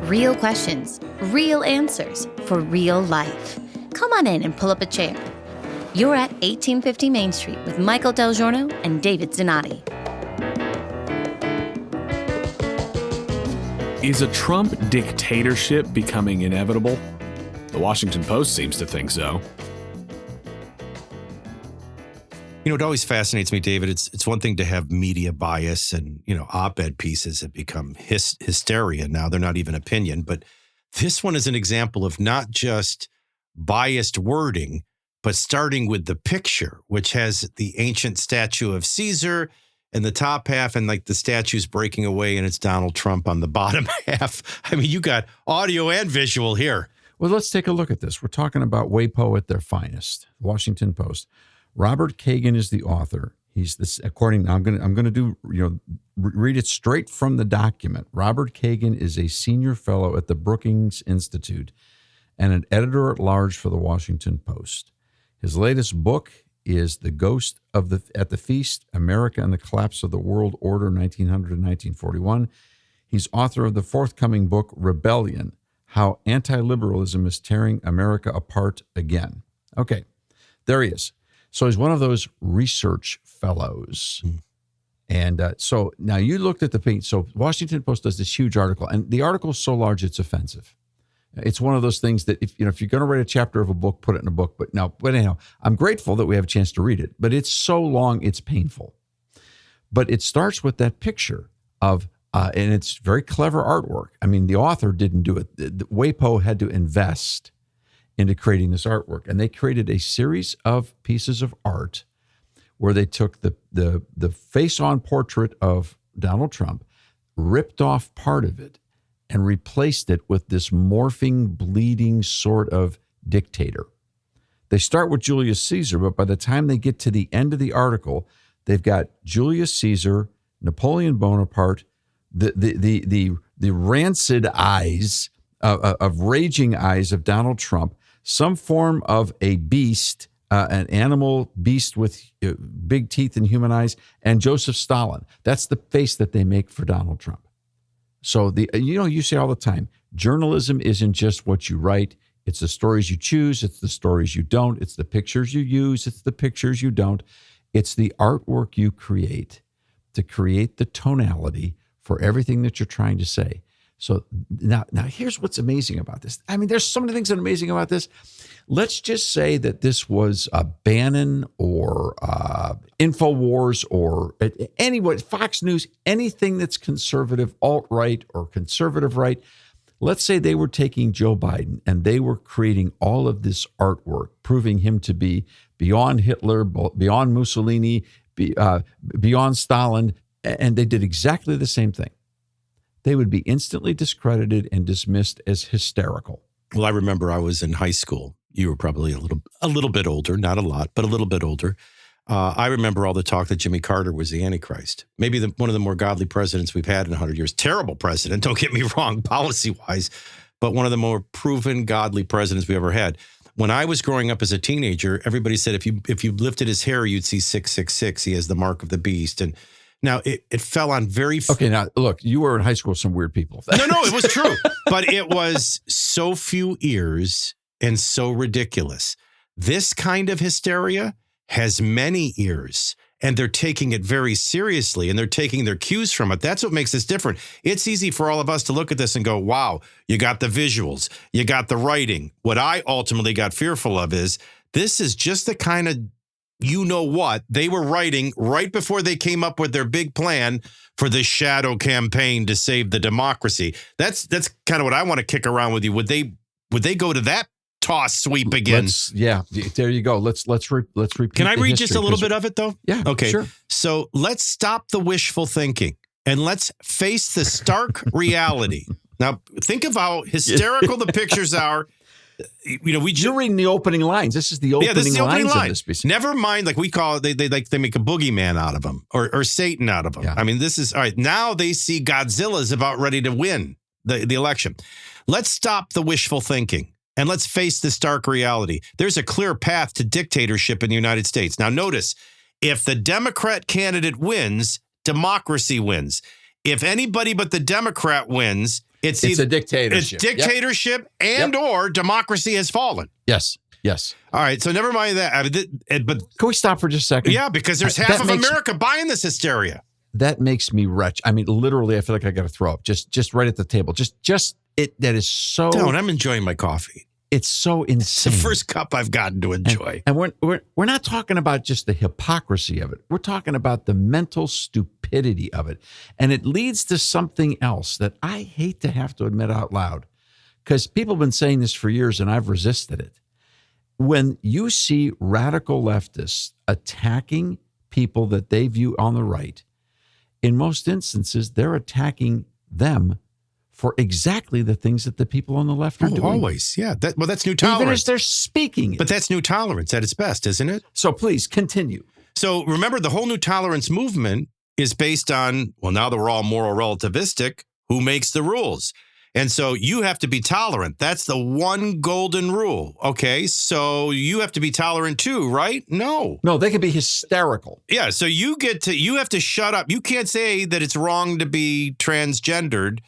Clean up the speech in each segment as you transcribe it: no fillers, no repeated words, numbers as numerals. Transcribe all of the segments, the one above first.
Real questions, real answers for real life. Come on in and pull up a chair. You're at 1850 Main Street with Michael DelGiorno and David Zanotti. Is a Trump dictatorship becoming inevitable? The Washington Post seems to think so. You know, it always fascinates me, David. It's one thing to have media bias and, op-ed pieces have become hysteria. Now they're not even opinion, but this one is an example of not just biased wording, but starting with the picture, which has the ancient statue of Caesar in the top half and like the statue's breaking away and it's Donald Trump on the bottom half. I mean, you got audio and visual here. Well, let's take a look at this. We're talking about WAPO at their finest, Washington Post. Robert Kagan is the author. He's this, according, I'm going to do, read it straight from the document. Robert Kagan is a senior fellow at the Brookings Institute and an editor at large for the Washington Post. His latest book is The Ghost of at the Feast, America and the Collapse of the World Order, 1900 to 1941. He's author of the forthcoming book, Rebellion, How Anti-Liberalism is Tearing America Apart Again. Okay, there he is. So he's one of those research fellows. And so now you looked at the page. So Washington Post does this huge article, and the article is so large it's offensive. It's one of those things that if you're going to write a chapter of a book, put it in a book. But anyhow, I'm grateful that we have a chance to read it, but it's so long, it's painful. But it starts with that picture of, and it's very clever artwork. I mean, the author didn't do it. WAPO had to invest into creating this artwork. And they created a series of pieces of art where they took the face-on portrait of Donald Trump, ripped off part of it, and replaced it with this morphing, bleeding sort of dictator. They start with Julius Caesar, but by the time they get to the end of the article, they've got Julius Caesar, Napoleon Bonaparte, the rancid eyes of raging eyes of Donald Trump, some form of a beast, an animal beast with big teeth and human eyes, and Joseph Stalin. That's the face that they make for Donald Trump. So you say all the time, journalism isn't just what you write. It's the stories you choose. It's the stories you don't. It's the pictures you use. It's the pictures you don't. It's the artwork you create to create the tonality for everything that you're trying to say. So now here's what's amazing about this. I mean, there's so many things that are amazing about this. Let's just say that this was a Bannon or InfoWars or anyway, Fox News, anything that's conservative, alt-right or conservative right. Let's say they were taking Joe Biden and they were creating all of this artwork, proving him to be beyond Hitler, beyond Mussolini, beyond Stalin, and they did exactly the same thing. They would be instantly discredited and dismissed as hysterical. Well, I remember I was in high school. You were probably a little bit older, not a lot, but a little bit older. I remember all the talk that Jimmy Carter was the Antichrist. Maybe one of the more godly presidents we've had in 100 years. Terrible president, don't get me wrong, policy-wise, but one of the more proven godly presidents we ever had. When I was growing up as a teenager, everybody said if you lifted his hair, you'd see 666. He has the mark of the beast. And now, it fell on very... Okay, now, look, you were in high school with some weird people. No, it was true. But it was so few ears and so ridiculous. This kind of hysteria has many ears, and they're taking it very seriously, and they're taking their cues from it. That's what makes this different. It's easy for all of us to look at this and go, wow, you got the visuals, you got the writing. What I ultimately got fearful of is this is just the kind of what they were writing right before they came up with their big plan for the shadow campaign to save the democracy. That's kind of what I want to kick around with you. Would they go to that toss sweep again? There you go. Let's repeat. Can I read just a little bit of it though? Yeah. Okay. Sure. So let's stop the wishful thinking and let's face the stark reality. Now think of how hysterical the pictures are. You're reading the opening lines. This is the opening lines of this piece. Never mind, like we call it, they make a boogeyman out of them or Satan out of them. Yeah. I mean, this is all right. Now they see Godzilla's about ready to win the election. Let's stop the wishful thinking and let's face the stark reality. There's a clear path to dictatorship in the United States. Now, notice, if the Democrat candidate wins, democracy wins. If anybody but the Democrat wins, It's a dictatorship. It's dictatorship and or democracy has fallen. Yes. All right, so never mind that. But can we stop for just a second? Yeah, because there's half of America buying this hysteria. That makes me wretched. I mean, literally, I feel like I got to throw up. Just right at the table. Just it. That is so. Don't. I'm enjoying my coffee. It's so insane. It's the first cup I've gotten to enjoy. And we're not talking about just the hypocrisy of it. We're talking about the mental stupidity of it. And it leads to something else that I hate to have to admit out loud, because people have been saying this for years and I've resisted it. When you see radical leftists attacking people that they view on the right, in most instances, they're attacking them for exactly the things that the people on the left are doing. Always, yeah. That's new tolerance. Even as they're speaking it. But that's new tolerance at its best, isn't it? So please, continue. So remember, the whole new tolerance movement is based on, well, now that we're all moral relativistic, who makes the rules? And so you have to be tolerant. That's the one golden rule. Okay, so you have to be tolerant too, right? No, they can be hysterical. Yeah, so you have to shut up. You can't say that it's wrong to be transgendered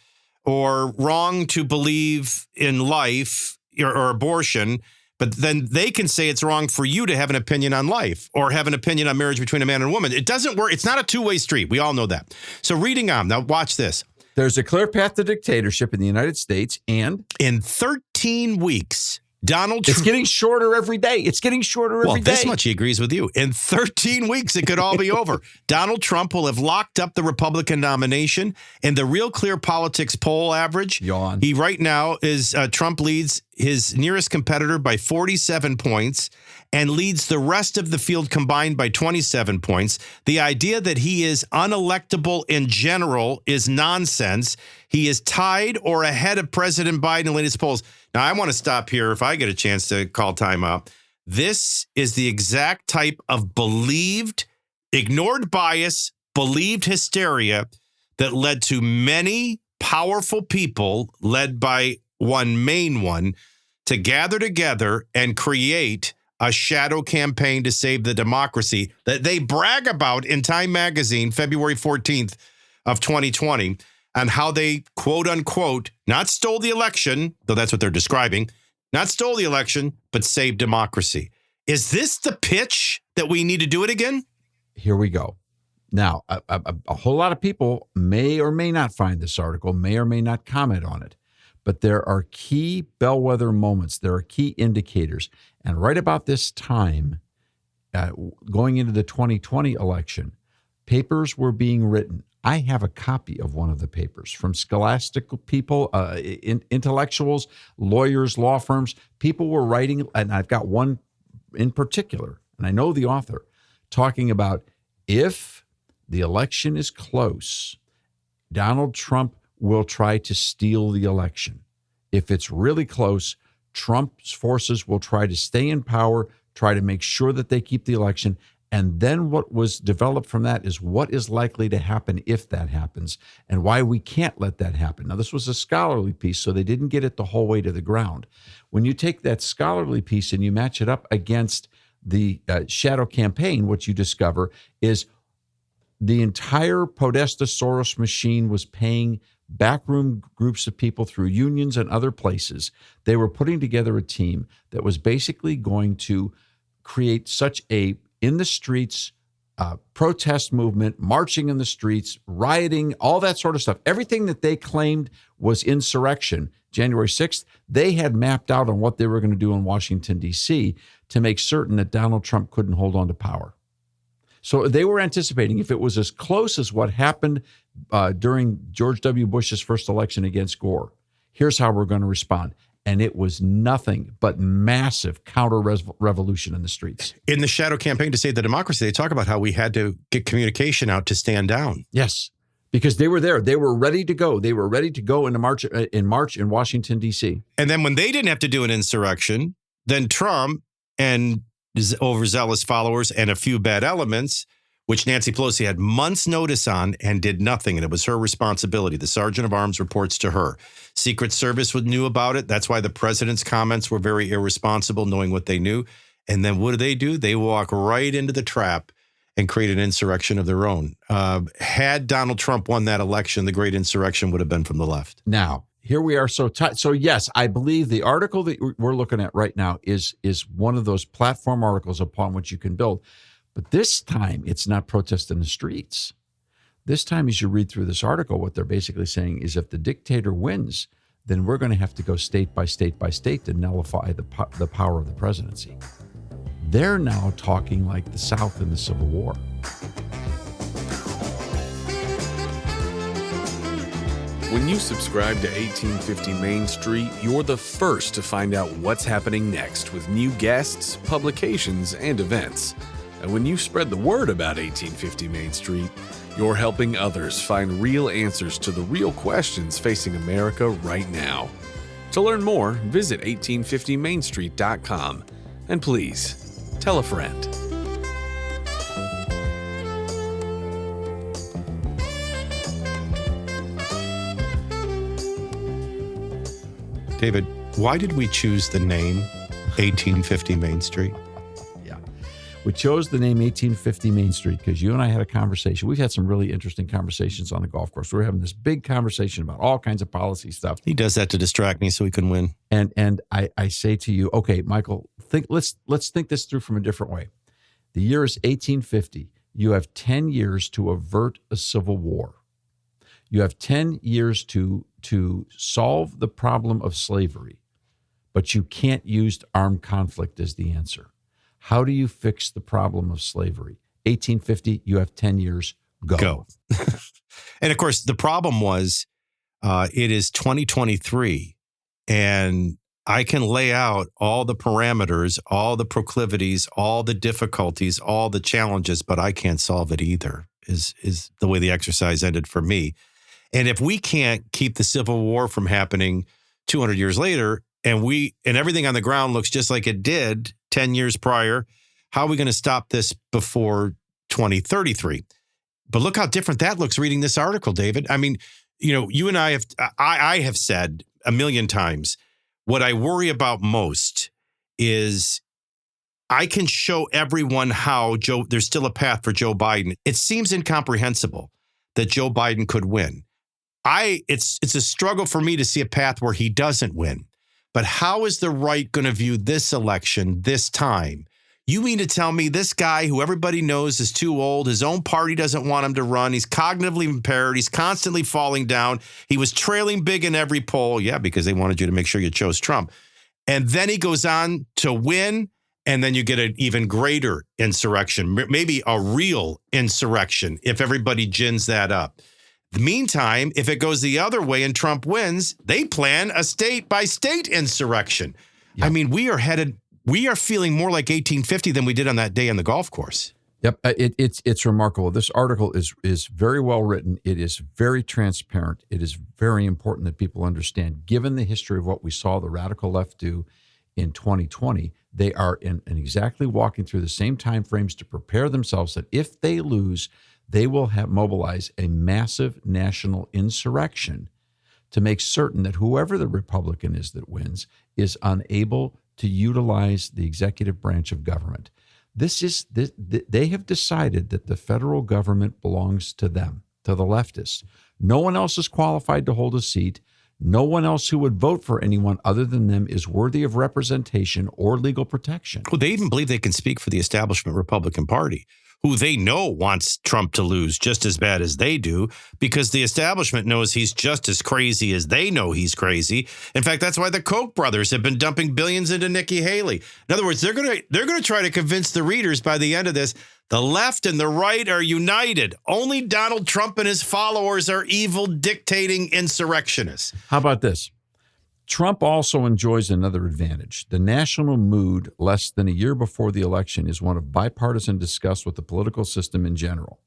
or wrong to believe in life or abortion, but then they can say it's wrong for you to have an opinion on life or have an opinion on marriage between a man and a woman. It doesn't work. It's not a two-way street. We all know that. So reading on, now watch this. There's a clear path to dictatorship in the United States, and in 13 weeks, Donald Trump. It's getting shorter every day. Well, this much he agrees with you. In 13 weeks, it could all be over. Donald Trump will have locked up the Republican nomination. And the Real Clear Politics poll average, yawn. He right now is Trump leads his nearest competitor by 47 points and leads the rest of the field combined by 27 points. The idea that he is unelectable in general is nonsense. He is tied or ahead of President Biden in latest polls. Now, I want to stop here if I get a chance to call timeout. This is the exact type of believed, ignored bias, believed hysteria that led to many powerful people, led by one main one, to gather together and create a shadow campaign to save the democracy that they brag about in Time Magazine, February 14th of 2020. And how they, quote unquote, not stole the election, though that's what they're describing, not stole the election, but saved democracy. Is this the pitch that we need to do it again? Here we go. Now, a whole lot of people may or may not find this article, may or may not comment on it, but there are key bellwether moments. There are key indicators. And right about this time, going into the 2020 election, papers were being written. I have a copy of one of the papers from scholastic people, intellectuals, lawyers, law firms. People were writing, and I've got one in particular, and I know the author, talking about if the election is close, Donald Trump will try to steal the election. If it's really close, Trump's forces will try to stay in power, try to make sure that they keep the election. And then what was developed from that is what is likely to happen if that happens and why we can't let that happen. Now, this was a scholarly piece, so they didn't get it the whole way to the ground. When you take that scholarly piece and you match it up against the shadow campaign, what you discover is the entire Podesta Soros machine was paying backroom groups of people through unions and other places. They were putting together a team that was basically going to create such a in the streets, protest movement, marching in the streets, rioting, all that sort of stuff. Everything that they claimed was insurrection, January 6th, they had mapped out on what they were going to do in Washington, D.C. to make certain that Donald Trump couldn't hold on to power. So they were anticipating if it was as close as what happened during George W. Bush's first election against Gore, here's how we're going to respond. And it was nothing but massive counter-revolution in the streets. In the shadow campaign to save the democracy, they talk about how we had to get communication out to stand down. Yes, because they were there. They were ready to go. They were ready to go into March in Washington, D.C. And then when they didn't have to do an insurrection, then Trump and his overzealous followers and a few bad elements, which Nancy Pelosi had months' notice on and did nothing. And it was her responsibility. The Sergeant of Arms reports to her. Secret Service knew about it. That's why the president's comments were very irresponsible, knowing what they knew. And then what do? They walk right into the trap and create an insurrection of their own. Had Donald Trump won that election, the great insurrection would have been from the left. Now, here we are so tight. So yes, I believe the article that we're looking at right now is one of those platform articles upon which you can build. But this time, it's not protest in the streets. This time, as you read through this article, what they're basically saying is if the dictator wins, then we're going to have to go state by state by state to nullify the power of the presidency. They're now talking like the South in the Civil War. When you subscribe to 1850 Main Street, you're the first to find out what's happening next with new guests, publications, and events. And when you spread the word about 1850 Main Street, you're helping others find real answers to the real questions facing America right now. To learn more, visit 1850mainstreet.com. And please, tell a friend. David, why did we choose the name 1850 Main Street? We chose the name 1850 Main Street because you and I had a conversation. We've had some really interesting conversations on the golf course. We're having this big conversation about all kinds of policy stuff. He does that to distract me so he can win. And I say to you, okay, Michael, let's think this through from a different way. The year is 1850. You have 10 years to avert a civil war. You have 10 years to solve the problem of slavery, but you can't use armed conflict as the answer. How do you fix the problem of slavery? 1850, you have 10 years, go. And of course, the problem was it is 2023, and I can lay out all the parameters, all the proclivities, all the difficulties, all the challenges, but I can't solve it either, is the way the exercise ended for me. And if we can't keep the Civil War from happening 200 years later, and everything on the ground looks just like it did 10 years prior, how are we going to stop this before 2033? But look how different that looks reading this article, David. I mean, you and I have said a million times, what I worry about most is I can show everyone how there's still a path for Joe Biden. It seems incomprehensible that Joe Biden could win. It's a struggle for me to see a path where he doesn't win. But how is the right going to view this election this time? You mean to tell me this guy who everybody knows is too old, his own party doesn't want him to run, he's cognitively impaired, he's constantly falling down, he was trailing big in every poll, because they wanted you to make sure you chose Trump. And then he goes on to win, and then you get an even greater insurrection, maybe a real insurrection if everybody gins that up. Meantime, if it goes the other way and Trump wins, they plan a state-by-state insurrection. Yep. I mean, we are feeling more like 1850 than we did on that day on the golf course. Yep, it's remarkable. This article is very well written. It is very transparent. It is very important that people understand, given the history of what we saw the radical left do in 2020, they are in exactly walking through the same time frames to prepare themselves that if they lose, they will have mobilized a massive national insurrection to make certain that whoever the Republican is that wins is unable to utilize the executive branch of government. They have decided that the federal government belongs to them, to the leftists. No one else is qualified to hold a seat. No one else who would vote for anyone other than them is worthy of representation or legal protection. Well, they even believe they can speak for the establishment Republican Party, who they know wants Trump to lose just as bad as they do, because the establishment knows he's just as crazy as they know he's crazy. In fact, that's why the Koch brothers have been dumping billions into Nikki Haley. In other words, they're going to try to convince the readers by the end of this, the left and the right are united. Only Donald Trump and his followers are evil, dictating insurrectionists. How about this? Trump also enjoys another advantage. The national mood less than a year before the election is one of bipartisan disgust with the political system in general.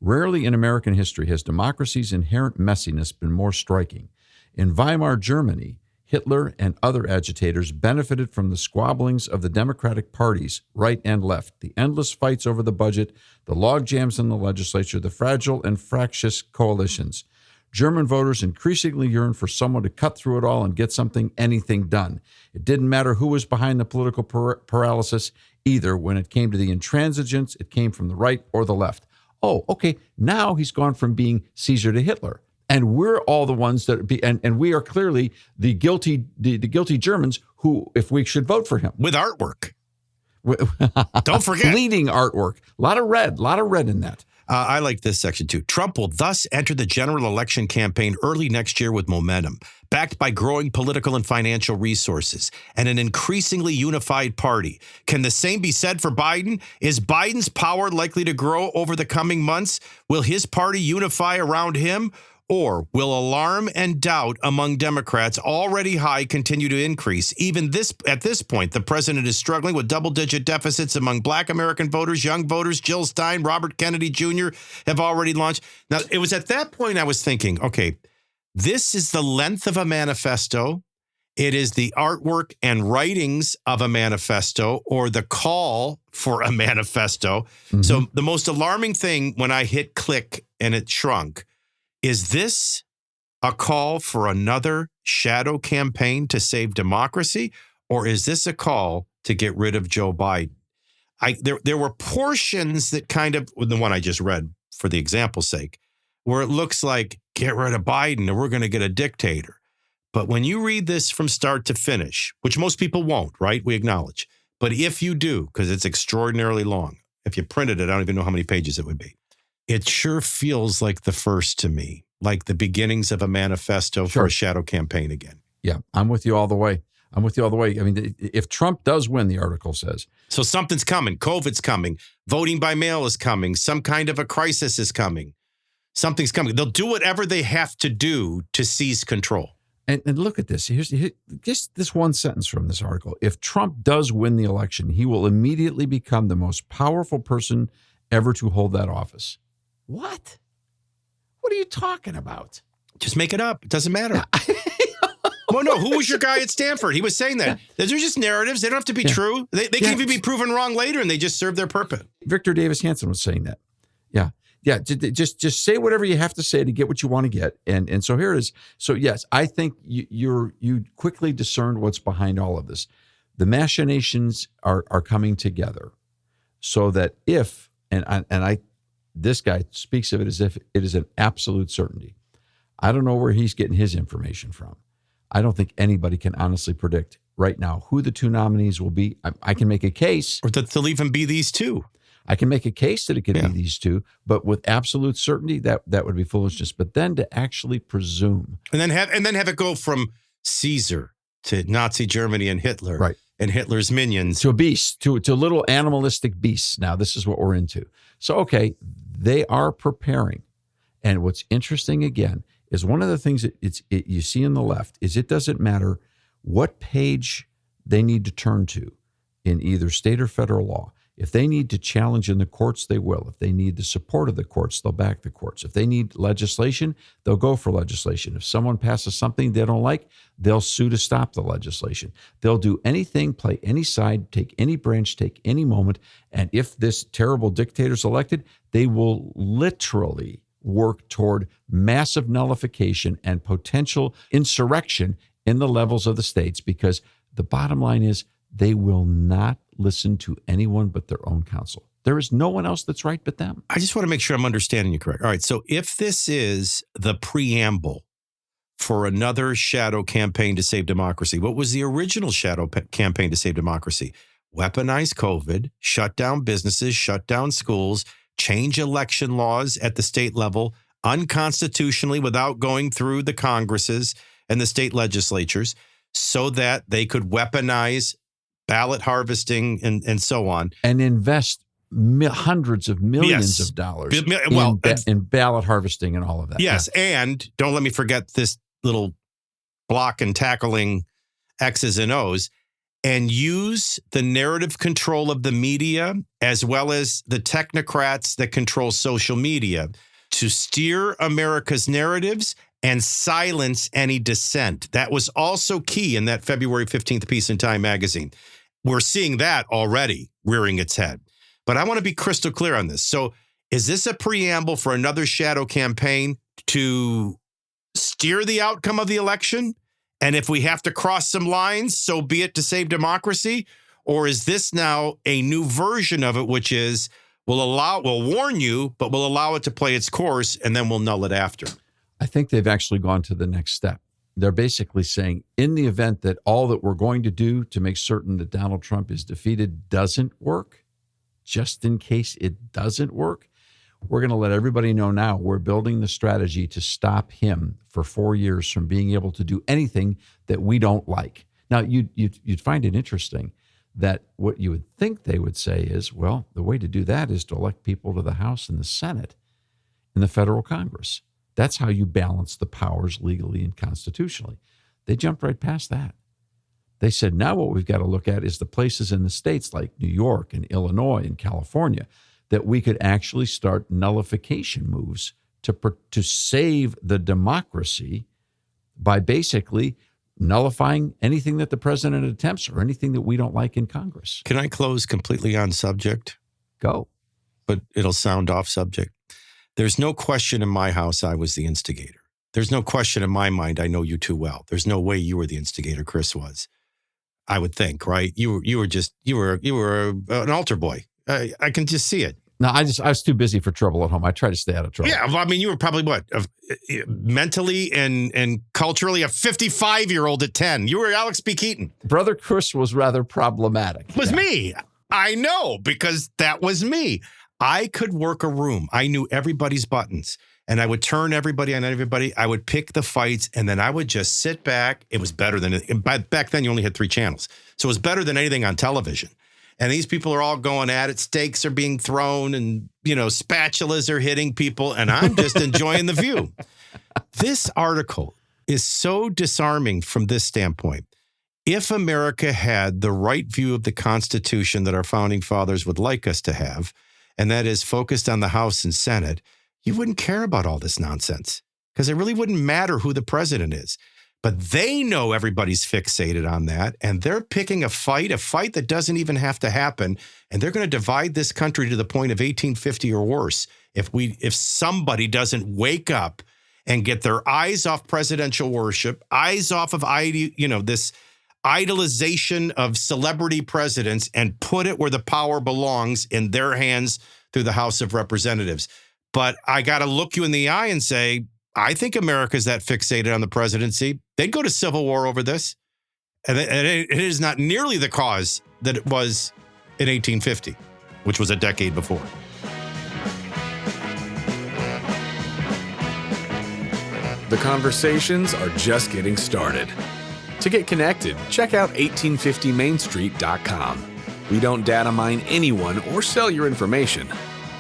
Rarely in American history has democracy's inherent messiness been more striking. In Weimar Germany, Hitler and other agitators benefited from the squabblings of the Democratic parties, right and left, the endless fights over the budget, the log jams in the legislature, the fragile and fractious coalitions. German voters increasingly yearned for someone to cut through it all and get anything done. It didn't matter who was behind the political paralysis, either when it came to the intransigence, it came from the right or the left. Oh, okay, now he's gone from being Caesar to Hitler. And we're all the ones that and we are clearly the guilty Germans who, if we should vote for him. With artwork. Don't forget. Bleeding artwork. A lot of red in that. I like this section too. Trump will thus enter the general election campaign early next year with momentum, backed by growing political and financial resources and an increasingly unified party. Can the same be said for Biden? Is Biden's power likely to grow over the coming months? Will his party unify around him? Or will alarm and doubt among Democrats already high continue to increase? At this point, the president is struggling with double-digit deficits among Black American voters, young voters. Jill Stein, Robert Kennedy Jr. have already launched. Now, it was at that point I was thinking, okay, this is the length of a manifesto. It is the artwork and writings of a manifesto or the call for a manifesto. Mm-hmm. So the most alarming thing when I hit click and it shrunk, is this a call for another shadow campaign to save democracy, or is this a call to get rid of Joe Biden? There were portions that kind of, the one I just read for the example's sake, where it looks like get rid of Biden and we're going to get a dictator. But when you read this from start to finish, which most people won't, right? We acknowledge. But if you do, because it's extraordinarily long, if you printed it, I don't even know how many pages it would be. It sure feels like the first to me, like the beginnings of a manifesto for a shadow campaign again. Yeah, I'm with you all the way. I mean, if Trump does win, the article says. So something's coming. COVID's coming. Voting by mail is coming. Some kind of a crisis is coming. Something's coming. They'll do whatever they have to do to seize control. And look at this. Here's just this one sentence from this article. If Trump does win the election, he will immediately become the most powerful person ever to hold that office. What? What are you talking about? Just make it up. It doesn't matter. Well, no, who was your guy at Stanford? He was saying that. They're just narratives. They don't have to be true. They can even be proven wrong later, and they just serve their purpose. Victor Davis Hanson was saying that. Yeah. Just say whatever you have to say to get what you want to get. And so here it is. So, yes, I think you quickly discerned what's behind all of this. The machinations are coming together so that if, this guy speaks of it as if it is an absolute certainty. I don't know where he's getting his information from. I don't think anybody can honestly predict right now who the two nominees will be. I can make a case. Or that they'll even be these two. I can make a case that it could be these two, but with absolute certainty, that would be foolishness. But then to actually presume. And then have it go from Caesar to Nazi Germany and Hitler. Right. And Hitler's minions. To a beast, to little animalistic beasts. Now, this is what we're into. So, okay, they are preparing. And what's interesting, again, is one of the things that you see on the left is it doesn't matter what page they need to turn to in either state or federal law. If they need to challenge in the courts, they will. If they need the support of the courts, they'll back the courts. If they need legislation, they'll go for legislation. If someone passes something they don't like, they'll sue to stop the legislation. They'll do anything, play any side, take any branch, take any moment. And if this terrible dictator's elected, they will literally work toward massive nullification and potential insurrection in the levels of the states, because the bottom line is they will not listen to anyone but their own counsel. There is no one else that's right but them. I just want to make sure I'm understanding you correct. All right, so if this is the preamble for another shadow campaign to save democracy, what was the original shadow campaign to save democracy? Weaponize COVID, shut down businesses, shut down schools, change election laws at the state level unconstitutionally without going through the Congresses and the state legislatures so that they could weaponize ballot harvesting and so on. And invest hundreds of millions of dollars in ballot harvesting and all of that. Yes, and don't let me forget this little block and tackling X's and O's, and use the narrative control of the media as well as the technocrats that control social media to steer America's narratives and silence any dissent. That was also key in that February 15th piece in Time magazine. We're seeing that already rearing its head. But I want to be crystal clear on this. So is this a preamble for another shadow campaign to steer the outcome of the election? And if we have to cross some lines, so be it, to save democracy? Or is this now a new version of it, which is we'll warn you, but we'll allow it to play its course and then we'll null it after? I think they've actually gone to the next step. They're basically saying, in the event that all that we're going to do to make certain that Donald Trump is defeated doesn't work, just in case it doesn't work, we're going to let everybody know now we're building the strategy to stop him for 4 years from being able to do anything that we don't like. Now, you'd find it interesting that what you would think they would say is, well, the way to do that is to elect people to the House and the Senate in the federal Congress. That's how you balance the powers legally and constitutionally. They jumped right past that. They said, now what we've got to look at is the places in the states like New York and Illinois and California that we could actually start nullification moves to save the democracy by basically nullifying anything that the president attempts or anything that we don't like in Congress. Can I close completely on subject? Go. But it'll sound off subject. There's no question in my house I was the instigator. There's no question in my mind, I know you too well. There's no way you were the instigator, Chris was. I would think, right? You were an altar boy. I can just see it. No, I was too busy for trouble at home. I try to stay out of trouble. Yeah, well, I mean, you were probably mentally and culturally a 55-year-old at 10. You were Alex P. Keaton. Brother Chris was rather problematic. It was me. I know, because that was me. I could work a room. I knew everybody's buttons, and I would turn everybody on everybody. I would pick the fights, and then I would just sit back. It was better than back then. You only had 3 channels, so it was better than anything on television. And these people are all going at it. Steaks are being thrown, and spatulas are hitting people, and I'm just enjoying the view. This article is so disarming from this standpoint. If America had the right view of the Constitution that our founding fathers would like us to have, and that is focused on the House and Senate, you wouldn't care about all this nonsense because it really wouldn't matter who the president is. But they know everybody's fixated on that, and they're picking a fight that doesn't even have to happen, and they're going to divide this country to the point of 1850 or worse if somebody doesn't wake up and get their eyes off presidential worship, eyes off of this idolization of celebrity presidents, and put it where the power belongs, in their hands through the House of Representatives. But I got to look you in the eye and say, I think America's that fixated on the presidency. They'd go to civil war over this. And it is not nearly the cause that it was in 1850, which was a decade before. The conversations are just getting started. To get connected, check out 1850mainstreet.com. We don't data mine anyone or sell your information.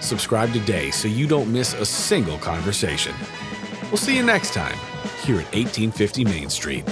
Subscribe today so you don't miss a single conversation. We'll see you next time here at 1850 Main Street.